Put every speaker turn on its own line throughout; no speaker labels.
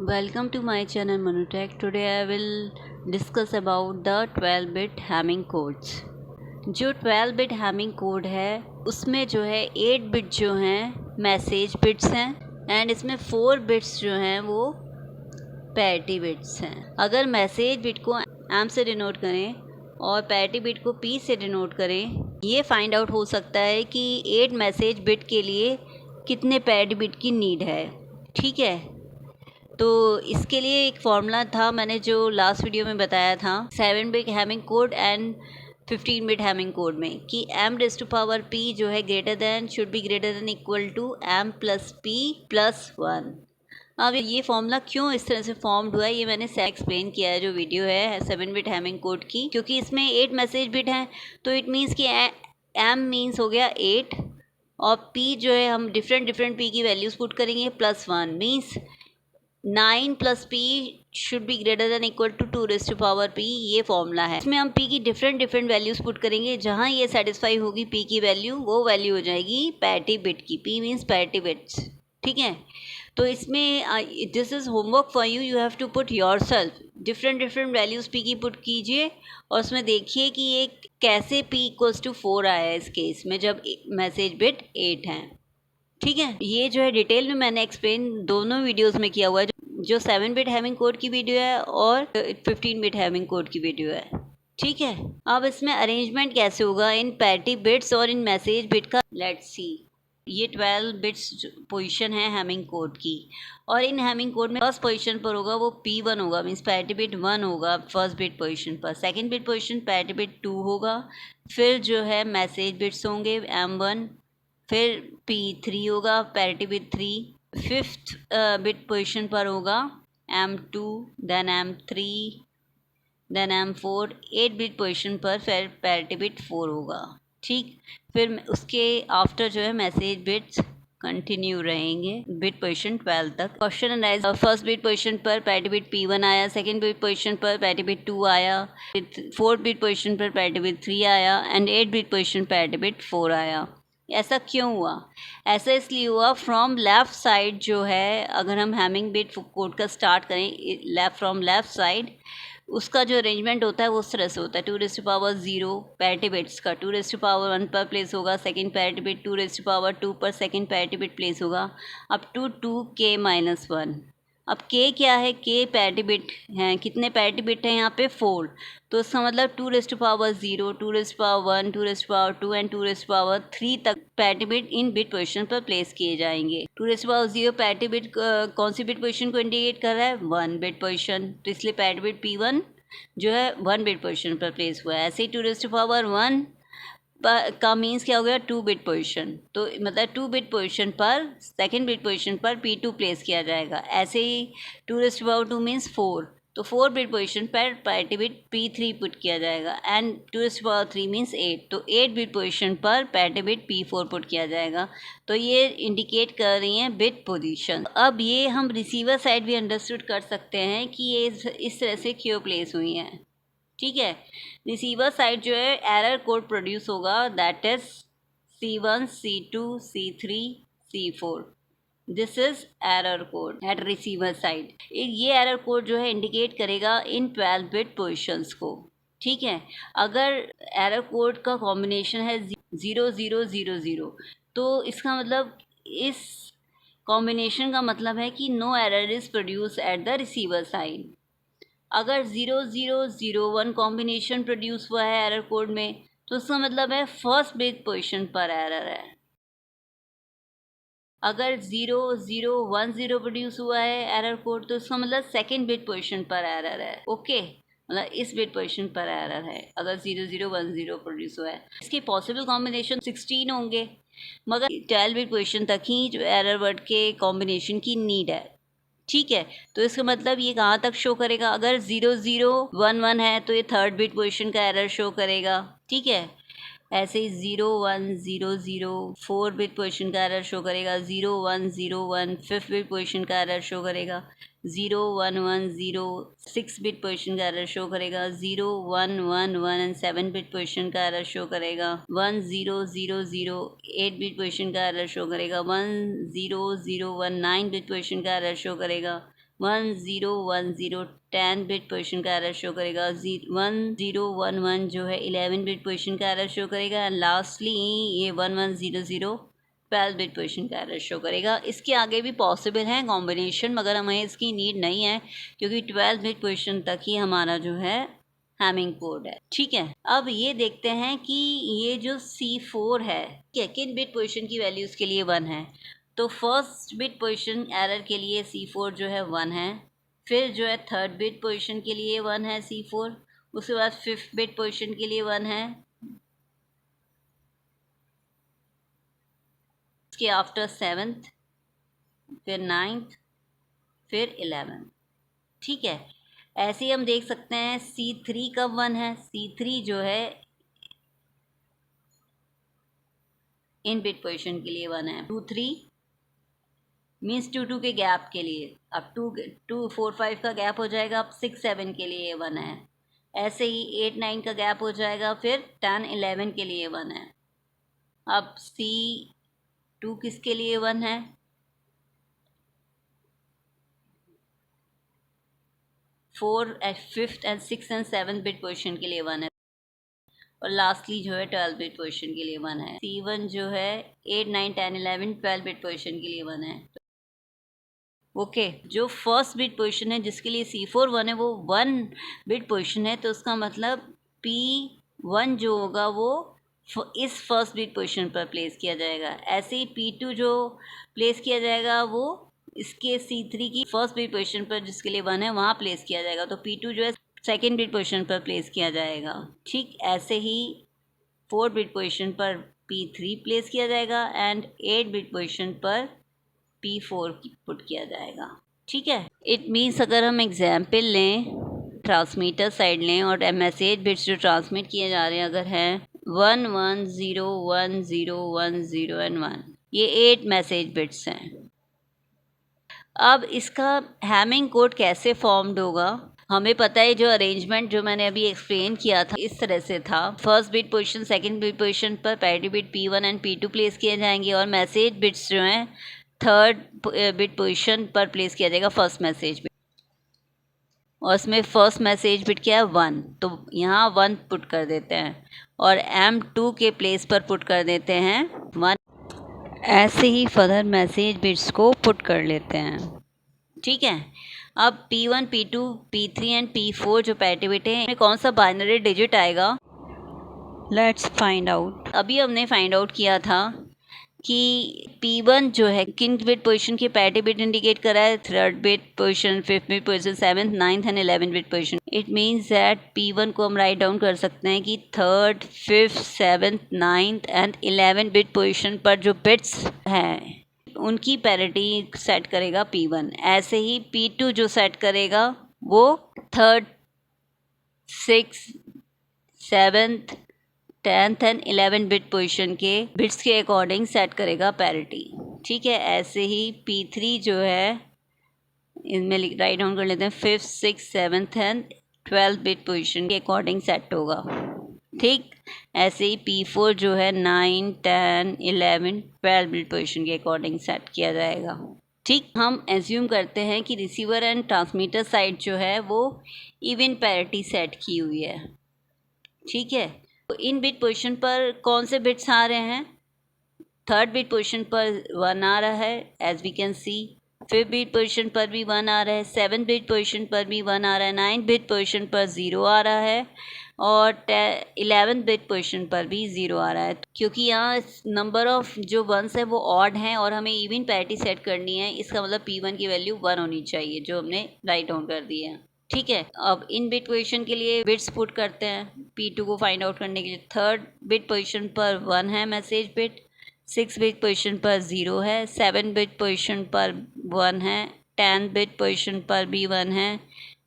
Welcome to my channel Manutech. Today I will discuss about the 12-bit Hamming codes. जो 12-bit Hamming code है उसमें जो है 8 bit जो हैं मैसेज बिट्स हैं एंड इसमें 4 बिट्स जो हैं वो पैरिटी बिट्स हैं। अगर मैसेज बिट को एम से डिनोट करें और पैरिटी बिट को पी से डिनोट करें, ये फाइंड आउट हो सकता है कि 8 मैसेज बिट के लिए कितने पैरिटी बिट की नीड है। ठीक है, तो इसके लिए एक फॉर्मूला था, मैंने जो लास्ट वीडियो में बताया था 7 bit Hamming code and 15 bit Hamming code में, कि m raise to power p जो है greater than should be greater than equal to m plus p plus 1। अब ये फॉर्मूला क्यों इस तरह से फॉर्म्ड हुआ है ये मैंने एक्सप्लेन किया है जो वीडियो है 7 बिट हैमिंग कोड की, क्योंकि इसमें 8 मैसेज बिट हैं तो इट मीन्स कि m मीन्स हो गया 8 और p जो है हम डिफरेंट p की वैल्यूज़ पुट करेंगे plus 1 means 9 plus P should be greater than equal to 2 raise to power P. ये फॉर्मूला है। इसमें हम पी की डिफरेंट वैल्यूज़ पुट करेंगे, जहाँ ये सेटिस्फाई होगी पी की वैल्यू वो वैल्यू हो जाएगी पैरिटी बिट की। P means parity bits. ठीक है, तो इसमें this is homework for you, you have to put yourself different values P की पुट कीजिए और उसमें देखिए कि ये कैसे पी इक्वल्स टू 4 आया है इस केस में जब मैसेज बिट 8 हैं। ठीक है, ये जो है डिटेल में मैंने एक्सप्लेन दोनों वीडियोस में किया हुआ है, जो 7 बिट हैमिंग कोड की वीडियो है और 15 बिट हैमिंग कोड की वीडियो है। ठीक है, अब इसमें अरेंजमेंट कैसे होगा इन पैरिटी बिट्स और इन मैसेज बिट का, लेट्स सी। ये 12 बिट्स पोजीशन है हैमिंग कोड की, और इन हैमिंग कोड में फर्स्ट पोजीशन पर होगा वो P1 होगा, मीन्स पैरिटी बिट 1 होगा फर्स्ट बिट पोजीशन पर। Second bit position parity bit 2 होगा, फिर जो है मैसेज बिट्स होंगे M1, फिर P3 होगा parity bit 3, fifth bit position पर होगा M2, then M3, then M4, 8 bit position पर फिर पैरिटी बिट 4 होगा। ठीक, फिर उसके आफ्टर जो है मैसेज बिट्स कंटिन्यू रहेंगे बिट पोजीशन 12 तक। Question anise, first bit position पर पैरिटी बिट P1 आया, सेकंड बिट पोजीशन पर पैरिटी बिट 2 आया, फोर्थ बिट पोजीशन पर पैरिटी बिट 3 आया and 8 bit position parity bit 4 आया। ऐसा क्यों हुआ? ऐसा इसलिए हुआ, फ्रॉम लेफ़्ट साइड जो है, अगर हम हैमिंग बिट कोड का स्टार्ट करें लेफ्ट फ्रॉम लेफ़्ट साइड, उसका जो अरेंजमेंट होता है वो इस तरह से होता है 2 raise to power 0 parity bits का 2 रेज़ टू पावर 1 पर प्लेस होगा, second parity bit 2 raise to power 2 पर सेकंड पैरिटी बिट प्लेस होगा, अप टू 2k-1। अब k क्या है? k पैरिटी बिट हैं। कितने पैरिटी बिट हैं यहाँ पे? 4। तो इसका मतलब 2 raise to power 0, 2 raise to power 1, 2 raise to power 2 and 2 raise to power 3 तक पैरिटी बिट इन बिट पोजीशन पर प्लेस किए जाएंगे। 2 raise to power 0 parity bit कौन सी बिट पोजीशन को इंडिकेट कर रहा है? 1 बिट पोजीशन, तो इसलिए पैरिटी बिट P1 जो है 1 बिट पोजीशन पर प्लेस हुआ है। ऐसे ही 2 रेज़ टू पावर 1 का मीन्स क्या हो गया? 2 बिट पोजीशन, तो मतलब 2 बिट पोजीशन पर सेकंड बिट पोजीशन पर P2 प्लेस किया जाएगा। ऐसे ही 2 रेज़ टू पावर 2 मीन्स 4, तो 4 बिट पोजीशन पर पैरिटी बिट P3 पुट किया जाएगा and 2 raise to power 3 means 8, तो 8 बिट पोजीशन पर पैरिटी बिट P4 पुट किया जाएगा। तो ये इंडिकेट कर रही हैं बिट पोजीशन। अब ये हम रिसीवर साइड भी अंडरस्टूड कर सकते हैं कि ये इस तरह से क्यों प्लेस हुई हैं। ठीक है, रिसीवर साइड जो है एरर कोड प्रोड्यूस होगा, that is C1, C2, C3, C4। This is error code at receiver side. ये एरर कोड जो है इंडिकेट करेगा इन 12 बिट पोजिशंस को। ठीक है, अगर एरर कोड का कॉम्बिनेशन है 0000, तो इसका मतलब इस कॉम्बिनेशन का मतलब है कि no error is produce at the receiver side. अगर 0001 कॉम्बिनेशन प्रोड्यूस हुआ है एरर कोड में, तो उसका मतलब है फर्स्ट बिट पोजीशन पर एरर है। अगर 0010 प्रोड्यूस हुआ है एरर कोड, तो उसका मतलब सेकंड बिट पोजीशन पर एरर है। ओके, मतलब इस बिट पोजीशन पर एरर है अगर 0010 प्रोड्यूस हुआ है। इसके पॉसिबल कॉम्बिनेशन 16 होंगे, मगर 12 बिट पोजीशन तक ही जो एरर वर्ड के कॉम्बिनेशन की नीड है। ठीक है, तो इसका मतलब ये कहाँ तक शो करेगा? अगर 0011 है तो ये थर्ड बिट पोजीशन का एरर शो करेगा। ठीक है, ऐसे ही 0100 4 बिट पोजीशन का एरर शो करेगा, 0101 5th बिट पोजीशन का एरर शो करेगा, 0110 6 बिट पोजीशन का एरर शो करेगा, 0111 एंड 7 बिट पोजीशन का एरर शो करेगा, 1000 8 बिट पोजीशन का एरर शो करेगा, 10019 बिट पोजीशन का एरर शो करेगा, 1010 10 बिट पोजीशन का एरर शो करेगा। 1011 जो है 11 बिट पोजीशन का एरर शो करेगा। एंड लास्टली ये 1100 12 बिट पोजीशन का एरर शो करेगा। इसके आगे भी पॉसिबल है कॉम्बिनेशन, मगर हमें इसकी नीड नहीं है क्योंकि 12 बिट पोजीशन तक ही हमारा जो है हैमिंग कोड है। ठीक है, अब ये देखते हैं कि ये जो C4 है किन बिट पोजीशन की वैल्यूज़ के लिए 1 है। तो फर्स्ट बिट पोजीशन एरर के लिए C4 जो है 1 है। फिर जो है थर्ड बिट पोजीशन के लिए 1 है C4। उसके बाद फिफ्थ बिट पोजीशन के लिए 1 है। उसके आफ्टर सेवन्थ, फिर नाइन्थ, फिर 11। ठीक है, ऐसे ही हम देख सकते हैं C3 कब 1 है। C3 जो है इन बिट पोजीशन के लिए 1 है। 2 3 मीन्स 2 के गैप के लिए। अब 2 4 5 का गैप हो जाएगा, अब 6 7 के लिए 1 है। ऐसे ही 8 9 का गैप हो जाएगा, फिर 10 11 के लिए 1 है। अब C2 किसके लिए 1 है। 4 5th and 6th and 7th bit position के लिए 1 है। और लास्टली जो है 12 बिट पोजीशन के लिए 1 है। C1 जो है 8 9 10 11 12 बिट पोजीशन के लिए 1 है। ओके, जो फर्स्ट बिट पोजीशन है जिसके लिए C4 1 है वो 1 बिट पोजीशन है, तो उसका मतलब P1 जो होगा वो इस फर्स्ट बिट पोजीशन पर प्लेस किया जाएगा। ऐसे ही P2 जो प्लेस किया जाएगा वो इसके C3 की फर्स्ट बिट पोजीशन पर जिसके लिए 1 है वहाँ प्लेस किया जाएगा। तो P2 जो है सेकेंड बिट पोजीशन पर प्लेस किया जाएगा। ठीक ऐसे ही 4 बिट पोजीशन पर P3 प्लेस किया जाएगा एंड 8 बिट पोजीशन पर P4 पुट किया जाएगा। ठीक है, इट मीन्स अगर हम एग्जाम्पल लें, ट्रांसमीटर साइड लें और मैसेज बिट्स जो ट्रांसमिट किए जा रहे हैं अगर हैं 1 1 0 1 0 1 0 एंड 1, ये 8 मैसेज बिट्स हैं। अब इसका हैमिंग कोड कैसे फॉर्म्ड होगा। हमें पता है जो अरेंजमेंट जो मैंने अभी एक्सप्लेन किया था इस तरह से था। First bit position second bit position पर parity bit P1 and P2 place किए जाएंगे और मैसेज बिट्स जो हैं थर्ड बिट पोजीशन पर प्लेस किया जाएगा फर्स्ट मैसेज बिट। और इसमें फर्स्ट मैसेज बिट क्या है 1, तो यहाँ 1 पुट कर देते हैं और M2 के प्लेस पर पुट कर देते हैं 1। ऐसे ही फर्दर मैसेज बिट्स को पुट कर लेते हैं। ठीक है, अब P1 P2 P3 and P4 जो पैरिटी बिट है इनमें कौन सा बाइनरी डिजिट आएगा, लेट्स फाइंड आउट। अभी हमने फाइंड आउट किया था कि P1 जो है किन बिट पोजीशन की पैरिटी बिट इंडिकेट कर रहा है, third bit position, fifth bit position, seventh ninth and 11 bit position. It means that P1 को हम राइट डाउन कर सकते हैं कि third fifth seventh ninth and 11 bit position पर जो बिट्स हैं उनकी पैरिटी सेट करेगा P1। ऐसे ही P2 जो सेट करेगा वो third six seventh 10th and 11 bit position के बिट्स के अकॉर्डिंग सेट करेगा पैरिटी। ठीक है, ऐसे ही P3 जो है इनमें राइट डाउन कर लेते हैं, fifth six seventh and 12 bit position के अकॉर्डिंग सेट होगा। ठीक, ऐसे ही P4 जो है 9 10 11 12 बिट पोजीशन के अकॉर्डिंग सेट किया जाएगा। ठीक, हम एज्यूम करते हैं कि रिसीवर एंड ट्रांसमीटर साइड जो है वो इवन पैरिटी सेट की हुई है। ठीक है, तो इन बिट पोजीशन पर कौन से बिट्स आ रहे हैं, थर्ड बिट पोजीशन पर 1 आ रहा है as we can see, fifth bit position पर भी 1 आ रहा है, सेवन बिट पोजीशन पर भी 1 आ रहा है, 9 बिट पोजीशन पर 0 आ रहा है और 11 बिट पोजीशन पर भी 0 आ रहा है। क्योंकि यहाँ नंबर ऑफ जो वंस है वो ऑड हैं और हमें इवन पैरिटी सेट करनी है, इसका मतलब P1 की वैल्यू 1 होनी चाहिए जो हमने राइट डाउन कर दी है। ठीक है, अब इन बिट पोजीशन के लिए बिट्स पुट करते हैं P2 को फाइंड आउट करने के लिए। थर्ड बिट पोजीशन पर 1 है मैसेज बिट, 6 बिट पोजीशन पर 0 है, 7 बिट पोजीशन पर 1 है, 10 बिट पोजीशन पर भी 1 है,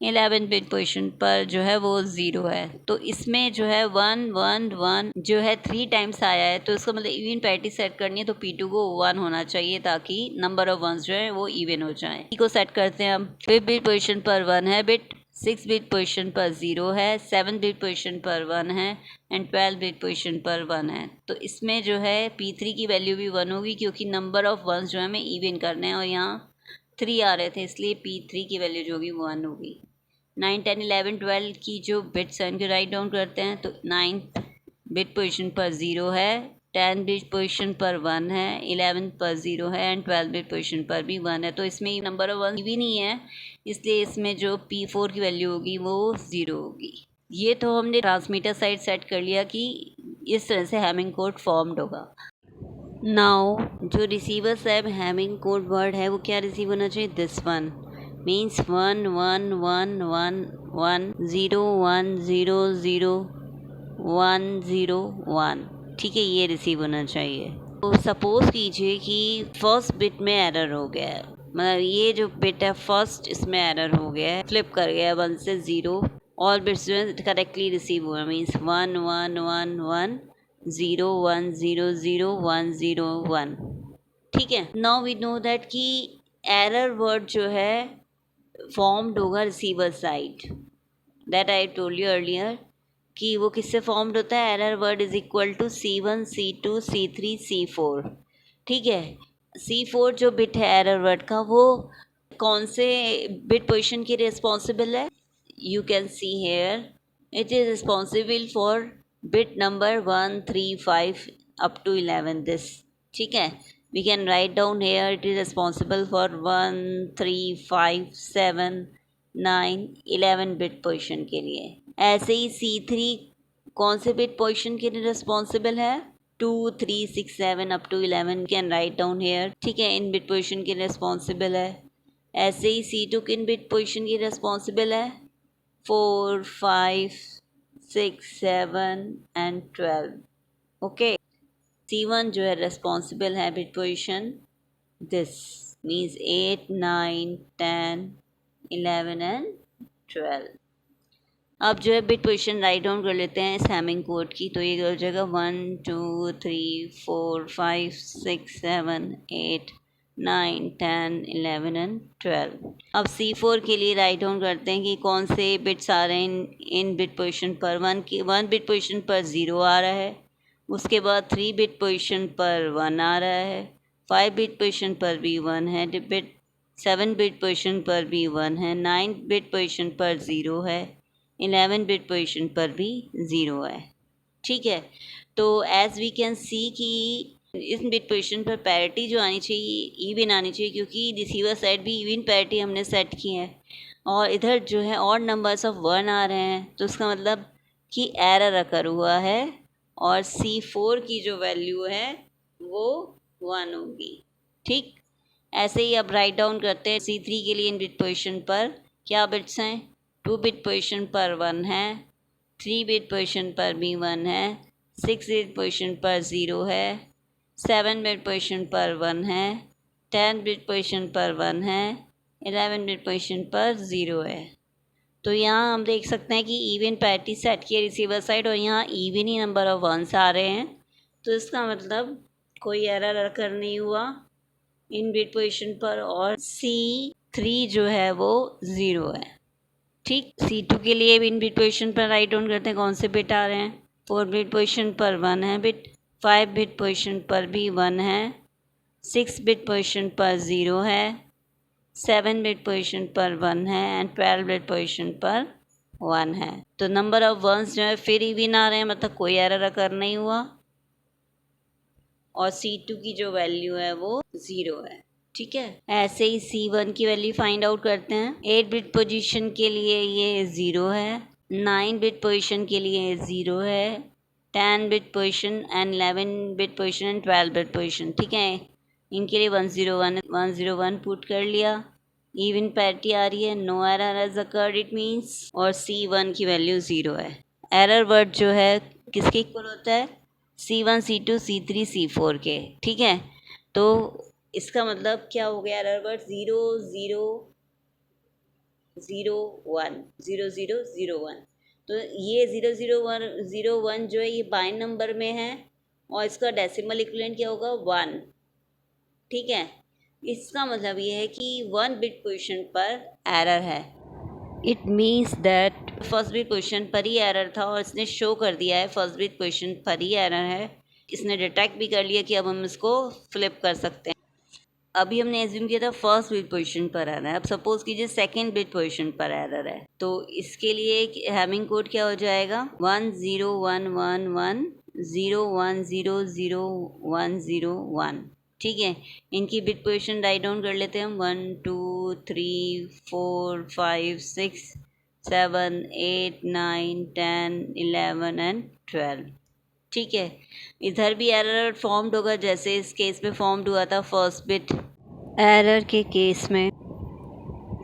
11 बिट पोजीशन पर जो है वो 0 है। तो इसमें जो है 1 1 1 जो है 3 टाइम्स आया है, तो इसका मतलब इवन पैरिटी सेट करनी है तो P2 को 1 होना चाहिए ताकि नंबर ऑफ वंस जो है वो इवन हो जाए। को सेट करते हैं हम, फिफ्थ बिट पोजीशन पर 1 है बिट, 6 बिट पोजीशन पर 0 है, 7 बिट पोजीशन पर 1 है एंड 12 बिट पोजीशन पर 1 है। तो इसमें जो है P3 की वैल्यू भी 1 होगी क्योंकि नंबर ऑफ वंस जो है हमें इवन करने हैं और यहाँ 3 आ रहे थे, इसलिए P3 की वैल्यू जो होगी 1 होगी। 9, 10, 11, 12 की जो बिट्स हैं उनको राइट डाउन करते हैं, तो 9th बिट पोजीशन पर 0 है, 10 बिट पोजीशन पर 1 है, 11 पर 0 है एंड 12 बिट पोजीशन पर भी 1 है। तो इसमें नंबर ऑफ 1 भी नहीं है, इसलिए इसमें जो P4 की वैल्यू होगी वो 0 होगी। ये तो हमने ट्रांसमीटर साइड सेट कर लिया कि इस तरह से हैमिंग कोड फॉर्म्ड होगा। नाउ जो रिसीवर साहब हैमिंग कोड वर्ड है वो क्या रिसीव होना चाहिए, दिस वन मीन्स 1 1 1 1 1 0 1 0 0 1 0 1, ठीक है, ये रिसीव होना चाहिए। तो सपोज कीजिए कि फर्स्ट बिट में एरर हो गया है, मतलब ये जो बिट है फर्स्ट इसमें एरर हो गया है, फ्लिप कर गया है 1 से 0, ऑल बिट्स जो है करेक्टली रिसीव हुआ, मीन्स 1 1 1 1 0 1 0 0 1 0 1, ठीक है। नाउ वी नो दैट कि एरर वर्ड जो है फॉर्म्ड होगा receiver side, that I told you earlier कि वो किससे फॉर्म्ड होता है, error word is equal to C1 C2 C3 C4, ठीक है। C4 जो बिट है एरर वर्ड का वो कौन से बिट पोजीशन की रिस्पॉन्सिबल है, you can see here it is responsible for bit number 1 3 5 up to 11 this, ठीक है। We can write down here it is responsible for 1 3 5 7 9 11 bit position के लिए। ऐसे ही C3 कौन से बिट पोजीशन के लिए रिस्पॉन्सिबल है, 2 3 6 7 up to 11 can write down here, ठीक है, इन बिट पोजीशन के रिस्पॉन्सिबल है। ऐसे ही C2 किन बिट पोजीशन की रिस्पॉन्सिबल है, 4 5 6 7 एंड 12, ओके। C1 जो है रिस्पॉन्सिबल है bit position this means 8 9 10 11 and 12। अब जो है बिट पोजीशन राइट डाउन कर लेते हैं इस हैमिंग कोड की, तो ये हो जाएगा 1 2 3 4 5 6 7 8 9 10 11 एंड 12। अब C4 के लिए राइट डाउन करते हैं कि कौन से बिट्स आ रहे हैं इन बिट पोजीशन पर। 1 बिट पोजीशन पर 0 आ रहा है, उसके बाद 3 बिट पोजीशन पर 1 आ रहा है, 5 बिट पोजीशन पर भी 1 है, 7 बिट पोजीशन पर भी 1 है, 9 बिट पोजीशन पर 0 है, 11 बिट पोजीशन पर भी 0 है, ठीक है। तो एज वी कैन सी कि इस बिट पोजीशन पर पैरिटी जो आनी चाहिए इवन आनी चाहिए, क्योंकि रिसीवर साइड भी इवन पैरिटी हमने सेट की है, और इधर जो है ऑड नंबर्स ऑफ 1 आ रहे हैं, तो उसका मतलब कि एरर अकर हुआ है और C4 की जो वैल्यू है वो 1 होगी, ठीक। ऐसे ही अब राइट डाउन करते हैं C3 के लिए इन बिट पोजीशन पर क्या बिट्स हैं, 2 बिट पोजीशन पर 1 है, 3 बिट पोजीशन पर भी 1 है, 6 बिट पोजीशन पर 0 है, 7 बिट पोजीशन पर 1 है, 10 बिट पोजीशन पर 1 है, 11 बिट पोजीशन पर 0 है। तो यहाँ हम देख सकते हैं कि इवन पैरिटी सेट की है रिसीवर साइड और यहाँ even he number of 1s आ रहे हैं, तो इसका मतलब कोई एरर अकर नहीं हुआ इन बिट पोजीशन पर, और C3 जो है वो 0 है, ठीक। C2 के लिए भी इन बिट पोजीशन पर राइट डाउन करते हैं कौन से बिट आ रहे हैं, 4 बिट पोजीशन पर 1 है बिट, 5 बिट पोजीशन पर भी 1 है, 6 बिट पोजीशन पर 0 है, 7 बिट पोजीशन पर 1 है एंड 12 बिट पोजीशन पर 1 है। तो नंबर ऑफ 1s जो है फिर इवन आ रहे हैं, मतलब कोई एरर अकर नहीं हुआ, और C2 की जो वैल्यू है वो 0 है, ठीक है। ऐसे ही C1 की वैल्यू फाइंड आउट करते हैं। 8 बिट पोजीशन के लिए ये 0 है, 9 बिट पोजीशन के लिए 0 है, 10 bit position and 11 bit position and 12 bit position, ठीक है, इनके लिए 101 पुट कर लिया। इवन पैरिटी आ रही है, no error has occurred it means, और C1 की वैल्यू 0 है। एरर वर्ड जो है किसके इक्वल होता है, C1 C2 C3 C4 के, ठीक है। तो इसका मतलब क्या हो गया, एरर वर्ड 0 0 0 1 0 0 0 1, तो ये 0 0 1 0 1 जो है ये बाइन नंबर में है और इसका डेसिमल इक्विवेलेंट क्या होगा 1, ठीक है। इसका मतलब ये है कि 1 बिट पोजीशन पर एरर है, it means that first bit position पर ही एरर था और इसने शो कर दिया है फर्स्ट बिट पोजीशन पर ही एरर है, इसने डिटेक्ट भी कर लिया कि अब हम इसको फ्लिप कर सकते हैं। अभी हमने एज्यूम किया था फर्स्ट बिट पोजीशन पर एरर है, अब सपोज कीजिए सेकंड बिट पोजीशन पर एरर है, तो इसके लिए हैमिंग कोड क्या हो जाएगा 101110100101। ठीक है, इनकी बिट पोजीशन राइट डाउन कर लेते हैं हम 1 2 3 4 5 6 7 8 9 10 11 एंड 12। ठीक है, इधर भी एरर फॉर्म्ड होगा जैसे इस केस में फॉर्म्ड हुआ था फर्स्ट बिट एरर के केस में।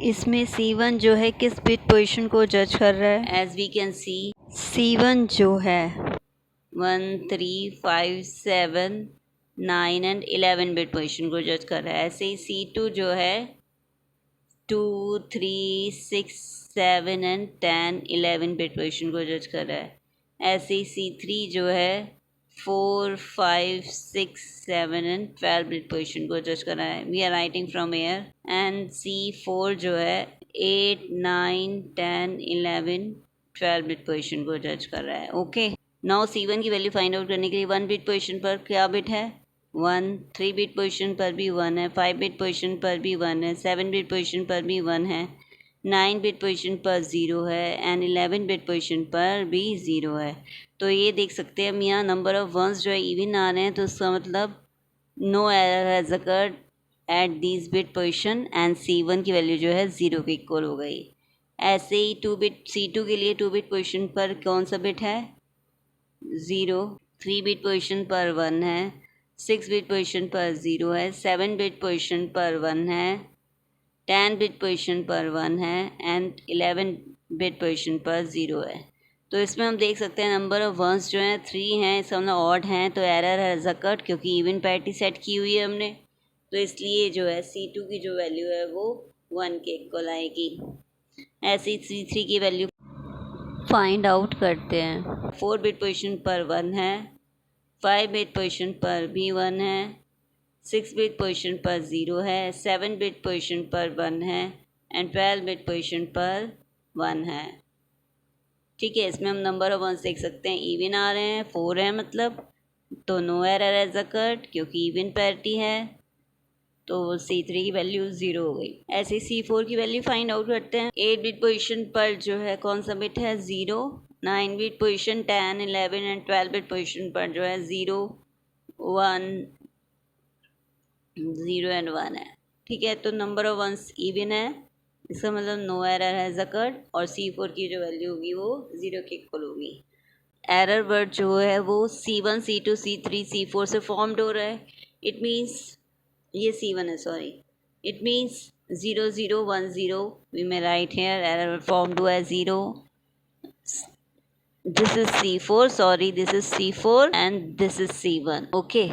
इसमें C1 जो है किस बिट पोजीशन को जज कर रहा है, as we can C C1 जो है 1 3 5 7 9 एंड 11 बिट पोजीशन को जज कर रहा है। ऐसे ही C2 जो है 2 3 6 7 एंड 10 11 बिट पोजीशन को जज कर रहा है। ऐसे ही C3 जो है 4 5 6 7 एंड 12 बिट पोजीशन को जज कर रहा है। We are writing from here. And C4 जो है 8 9 10 11 12 बिट पोजीशन को जज कर रहा है। ओके, नाउ C1 की वैल्यू फाइंड आउट करने के लिए 1 बिट पोजीशन पर क्या बिट है 1, 3 बिट पोजीशन पर भी 1 है, 5 बिट पोजीशन पर भी 1 है, 7 बिट पोजीशन पर भी 1 है, 9 बिट पोजीशन पर 0 है एंड 11 बिट पोजीशन पर भी 0 है। तो ये देख सकते हैं हम यहाँ नंबर ऑफ वंस जो है इवन आ रहे हैं, तो इसका मतलब no error has occurred at this bit position and C1 की वैल्यू जो है 0 के इक्वल हो गई। ऐसे ही C2 के लिए 2 बिट पोजीशन पर कौन सा बिट है 0, 3 बिट पोजीशन पर 1 है, 6 बिट पोजीशन पर 0 है, 7 बिट पोजीशन पर 1 है, 10 बिट पोजीशन पर 1 है एंड 11 बिट पोजीशन पर 0 है। तो इसमें हम देख सकते हैं नंबर ऑफ वंस जो हैं 3 हैं, इसका मतलब ऑड हैं, तो एरर हैज़ अकर्ड क्योंकि इवन पैरिटी सेट की हुई है हमने, तो इसलिए जो है C2 की जो वैल्यू है वो 1 के इक्वल आएगी। ऐसे ही C3 की वैल्यू फाइंड आउट करते हैं। 4 बिट पोजीशन पर 1 है, 5 बिट पोजीशन पर भी 1 है, 6 बिट पोजीशन पर 0 है, 7 बिट पोजीशन पर 1 है एंड 12 बिट पोजीशन पर 1 है। ठीक है, इसमें हम नंबर ऑफ वंस देख सकते हैं इवन आ रहे हैं, 4 है मतलब, तो नो एरर हैज़ अकर्ड क्योंकि इवन पैरिटी है, तो C3 की वैल्यू 0 हो गई। ऐसे C4 की वैल्यू फाइंड आउट करते हैं। 8 बिट पोजीशन पर जो है कौन सा बिट है 0, 9 bit position 10 11 and 12 bit position पर जो है 0 1 0 एंड 1 है। ठीक है, तो नंबर ऑफ वंस इवन है, इसका मतलब नो एरर हैज़ अकर्ड और C4 की जो वैल्यू होगी वो 0 के इक्वल होगी। एरर वर्ड जो है वो C1 C2 C3 C4 से फॉर्म्ड हो रहा है। इट मीन्स ये C1 है, sorry, it means 0 0 1 0 we may write here error formed हुआ है 0, this is C4, sorry this is C4 and this is C1। Okay,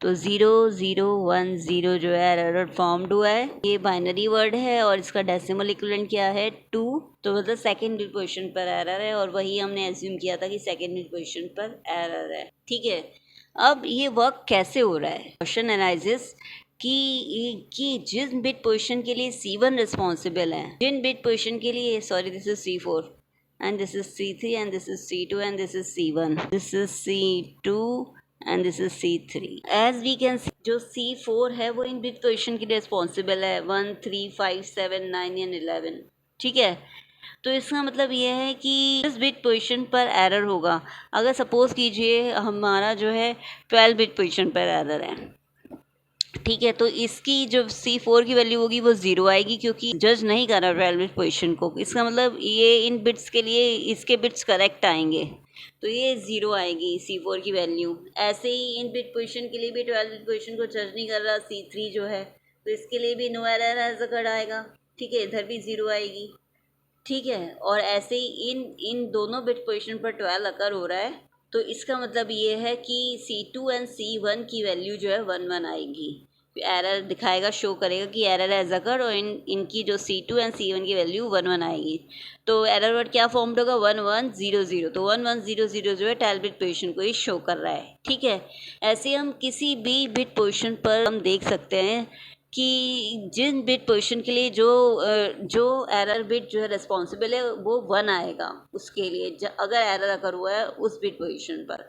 तो 0 0 1 0 जो है एरर फॉर्म्ड हुआ है, ये बाइनरी वर्ड है और इसका डेसिमल इक्विवेलेंट क्या है 2, तो मतलब सेकेंड बिट पोजीशन पर एरर है और वही हमने एज्यूम किया था कि सेकेंड बिट पोजीशन पर एरर है। ठीक है, अब ये वर्क कैसे हो रहा है, क्वेश्चन एनालिसिस कि जिन बिट पोजीशन के लिए C1 रिस्पॉन्सिबल है, जिन बिट पोजीशन के लिए, sorry this is C4 and this is C3 and this is C2 and this is C1, this is C2 and this is C3। as we can see जो C4 है वो इन bit position के लिए responsible है 1 3 5 7 9 and 11। ठीक है, तो इसका मतलब ये है कि इस बिट पोजीशन पर एरर होगा। अगर सपोज कीजिए हमारा जो है 12 बिट पोजीशन पर एरर है, ठीक है, तो इसकी जो C4 की वैल्यू होगी वो 0 आएगी क्योंकि जज नहीं कर रहा 12 बिट पोजीशन को। इसका मतलब ये इन बिट्स के लिए इसके बिट्स करेक्ट आएंगे, तो ये 0 आएगी C4 की वैल्यू। ऐसे ही इन बिट पोजीशन के लिए भी 12 बिट पोजीशन को जज नहीं कर रहा C3 जो है, तो इसके लिए भी नो एरर हैज़ अकर्ड आएगा। ठीक है, इधर भी 0 आएगी। ठीक है, और ऐसे ही इन दोनों बिट पोजीशन पर 12 अकर हो रहा है, तो इसका मतलब ये है कि C2 एंड C1 की वैल्यू जो है 1 1 आएगी। एरर दिखाएगा, शो करेगा कि एरर हैज़ अकर्ड और इनकी जो C2 एंड C1 की वैल्यू 1 1 आएगी। तो एरर वर्ड क्या फॉर्म्ड होगा 1 1 0 0, तो 1 1 0 0 जो है 12 बिट पोजीशन को ही शो कर रहा है। ठीक है, ऐसे हम किसी भी बिट पोजीशन पर हम देख सकते हैं कि जिन बिट पोजीशन के लिए जो एरर बिट जो है रिस्पॉन्सिबल है वो 1 आएगा उसके लिए, अगर एरर अकर हुआ है उस बिट पोजीशन पर।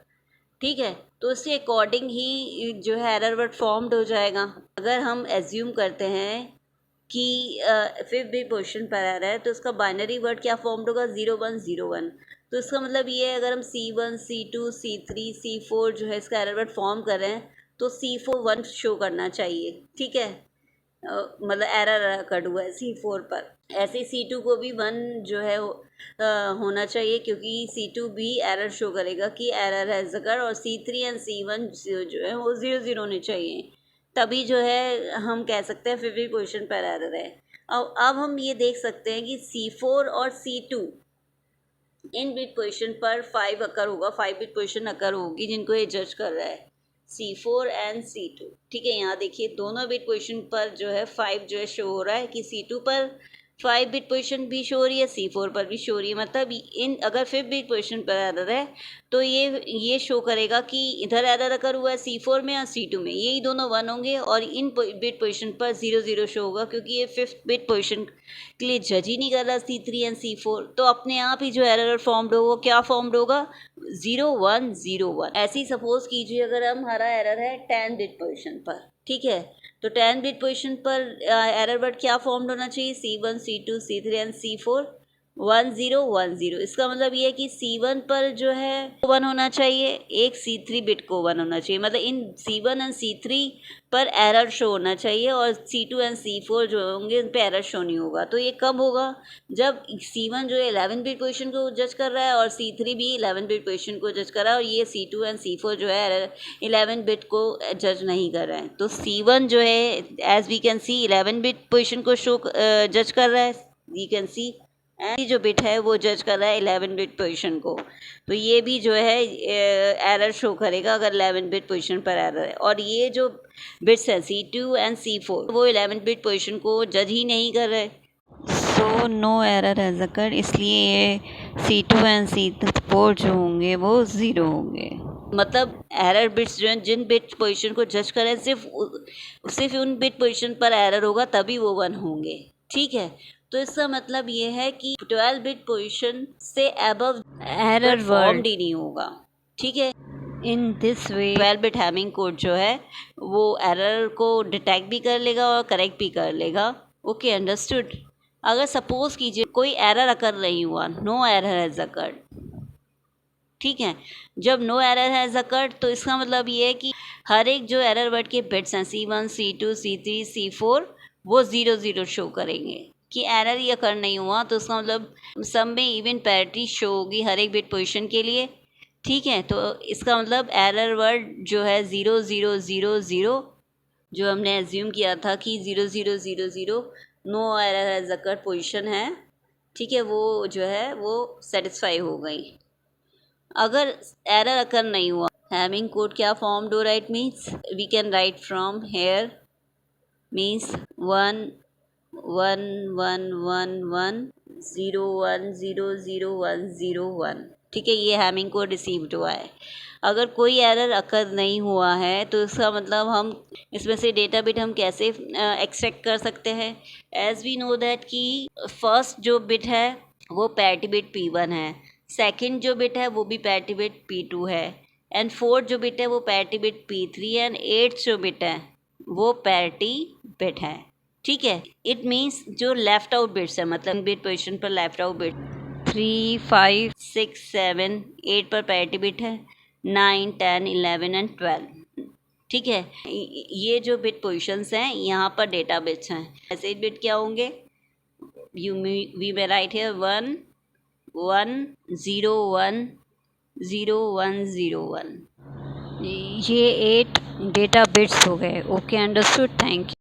ठीक है, तो उसके अकॉर्डिंग ही जो है एरर वर्ड फॉर्म्ड हो जाएगा। अगर हम एज्यूम करते हैं कि फिफ्थ बिट पोजीशन पर एरर है तो उसका बाइनरी वर्ड क्या फॉर्म्ड होगा, 0101। तो इसका मतलब ये है, अगर हम C1 C2 C3 C4 जो है इसका एरर वर्ड फॉर्म कर रहे हैं तो C4 1 शो करना चाहिए। ठीक है, मतलब एरर अकर्ड हुआ है C4 पर। ऐसे C2 को भी 1 जो है होना चाहिए, क्योंकि C2 भी एरर शो करेगा कि एरर हैज़ अकर्ड, और C3 एंड C1 जो है वो 0 होने चाहिए, तभी जो है हम कह सकते हैं फिफ्थ पोजीशन पर एरर है। अब हम ये देख सकते हैं कि C4 और C2 इन बिट पोजीशन पर 5 अकर होगा, 5 बिट पोजीशन अकर होगी जिनको ये जज कर रहा है, C4 एंड C2। ठीक है, यहाँ देखिए दोनों बिट पोजीशन पर जो है 5 जो है शो हो रहा है कि C2 पर 5 बिट पोजीशन भी शो हो रही है, C4 पर भी शो हो रही है। मतलब इन अगर फिफ्थ बिट पोजीशन पर एरर है तो ये शो करेगा कि इधर एरर अकर हुआ है C4 में और C2 में, यही दोनों 1 होंगे, और इन बिट पोजीशन पर 0 शो होगा, क्योंकि ये फिफ्थ बिट पोजीशन के लिए जज ही नहीं कर रहा C3 एंड C4। तो अपने आप ही जो एरर फॉर्म्ड होगा, क्या फॉर्म्ड होगा, 0101। ऐसे ही सपोज कीजिए अगर हमारा एरर है 10 बिट पोजीशन पर। ठीक है, तो 10 बिट पोजीशन पर एरर वर्ड क्या फॉर्म्ड होना चाहिए, C1 C2 C3 and C4 1010। इसका मतलब ये है कि C1 पर जो है 1 होना चाहिए, एक C3 बिट को 1 होना चाहिए, मतलब इन C1 एंड C3 पर एरर शो होना चाहिए, और C2 एंड C4 जो होंगे उन पर एरर शो नहीं होगा। तो ये कब होगा, जब C1 जो है 11 बिट पोजीशन को जज कर रहा है और C3 भी 11 बिट पोजीशन को जज कर रहा है, और ये C2 एंड C4 जो है एरर 11 बिट को जज नहीं कर रहे हैं। तो C1 जो है as we can see 11 bit position को शो जज कर रहा है, वी कैन सी, एंड जो बिट है वो जज कर रहा है 11 बिट पोजीशन को। तो ये भी जो है एरर शो करेगा अगर 11 बिट पोजीशन पर एरर है। और ये जो बिट्स है C2 एंड C4 वो 11 बिट पोजीशन को जज ही नहीं कर रहे, so no error has occurred, इसलिए ये C2 एंड C4 जो होंगे वो 0 होंगे। मतलब एरर बिट्स जो हैं जिन बिट पोजीशन को जज करें सिर्फ उन बिट पोजीशन पर एरर होगा, तभी वो 1 होंगे। ठीक है, तो इसका मतलब ये है कि 12 बिट पोजीशन से अबव एरर फॉर्म्ड ही नहीं होगा। ठीक है, in this way 12 bit Hamming code जो है वो एरर को डिटेक्ट भी कर लेगा और करेक्ट भी कर लेगा। Okay, understood. अगर सपोज कीजिए कोई एरर अकर नहीं हुआ, नो एरर हैज़ अकर्ड। ठीक है, जब नो एरर हैज़ अकर्ड तो इसका मतलब ये है कि हर एक जो एरर वर्ड के बिट्स हैं C1 C2 C3 C4 वो 0 शो करेंगे कि एरर ही अकर नहीं हुआ। तो उसका मतलब सब में इवन पैरिटी शो होगी हर एक बिट पोजीशन के लिए। ठीक है, तो इसका मतलब एरर वर्ड जो है 0000 जो हमने एज्यूम किया था कि 0000 no error has occurred position है। ठीक है, वो जो है वो सेटिस्फाई हो गई। अगर एरर अकर नहीं हुआ, हैमिंग कोड क्या फॉर्म्ड हो रहा है, it means we can write from here means 1111101000101। ठीक है, ये हैमिंग कोड रिसीव्ड हुआ है। अगर कोई एरर अकर नहीं हुआ है तो इसका मतलब हम इसमें से डेटा बिट हम कैसे एक्सट्रैक्ट कर सकते हैं, एज वी नो दैट कि फर्स्ट जो बिट है वो पैरिटी बिट P1 है, सेकंड जो बिट है वो भी पैरिटी बिट P2 है, एंड फोर्थ जो बिट है वो parity bit P3 and eighth जो बिट है वो पैरिटी बिट है। ठीक है, इट मीन्स जो लेफ्ट आउट बिट्स है, मतलब बिट पोजीशन पर लेफ्ट आउट बिट 3 5 6 7 8 पर पैरिटी बिट है, 9 10 11 एंड 12। ठीक है, ये जो बिट पोजीशंस हैं यहाँ पर डेटा बिट्स हैं। ऐसे बिट क्या होंगे, वी मे राइट हियर 1101001। ये 8 डेटा बिट्स हो गए। Okay, understood, thank you.